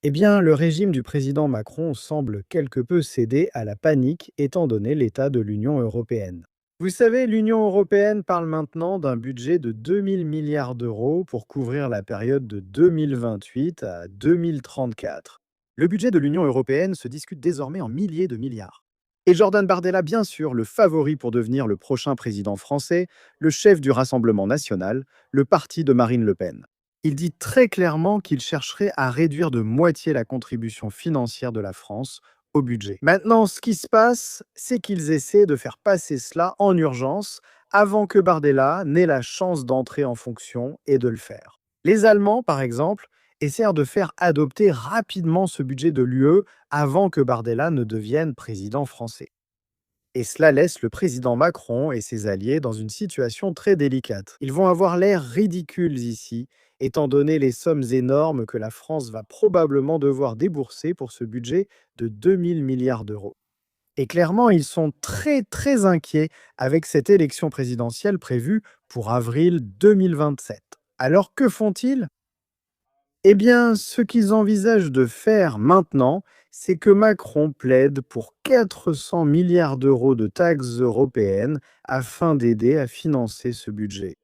Eh bien, le régime du président Macron semble quelque peu céder à la panique étant donné l'état de l'Union européenne. Vous savez, l'Union européenne parle maintenant d'un budget de 2000 milliards d'euros pour couvrir la période de 2028 à 2034. Le budget de l'Union européenne se discute désormais en milliers de milliards. Et Jordan Bardella, bien sûr, le favori pour devenir le prochain président français, le chef du Rassemblement national, le parti de Marine Le Pen. Il dit très clairement qu'il chercherait à réduire de moitié la contribution financière de la France au budget. Maintenant, ce qui se passe, c'est qu'ils essaient de faire passer cela en urgence avant que Bardella n'ait la chance d'entrer en fonction et de le faire. Les Allemands, par exemple, essayent de faire adopter rapidement ce budget de l'UE avant que Bardella ne devienne président français. Et cela laisse le président Macron et ses alliés dans une situation très délicate. Ils vont avoir l'air ridicules ici, étant donné les sommes énormes que la France va probablement devoir débourser pour ce budget de 2000 milliards d'euros. Et clairement, ils sont très très inquiets avec cette élection présidentielle prévue pour avril 2027. Alors que font-ils? Eh bien, ce qu'ils envisagent de faire maintenant, c'est que Macron plaide pour 400 milliards d'euros de taxes européennes afin d'aider à financer ce budget.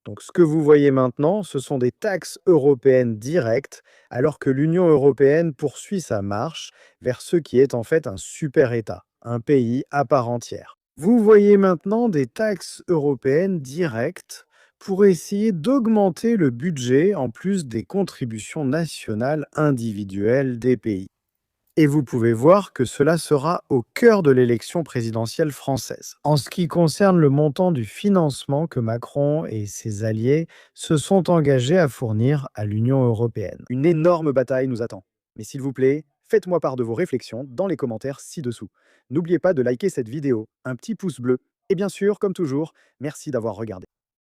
Donc ce que vous voyez maintenant, ce sont des taxes européennes directes, alors que l'Union européenne poursuit sa marche vers ce qui est en fait un super-État, un pays à part entière. Vous voyez maintenant des taxes européennes directes pour essayer d'augmenter le budget en plus des contributions nationales individuelles des pays. Et vous pouvez voir que cela sera au cœur de l'élection présidentielle française. En ce qui concerne le montant du financement que Macron et ses alliés se sont engagés à fournir à l'Union européenne. Une énorme bataille nous attend. Mais s'il vous plaît, faites-moi part de vos réflexions dans les commentaires ci-dessous. N'oubliez pas de liker cette vidéo, un petit pouce bleu. Et bien sûr, comme toujours, merci d'avoir regardé.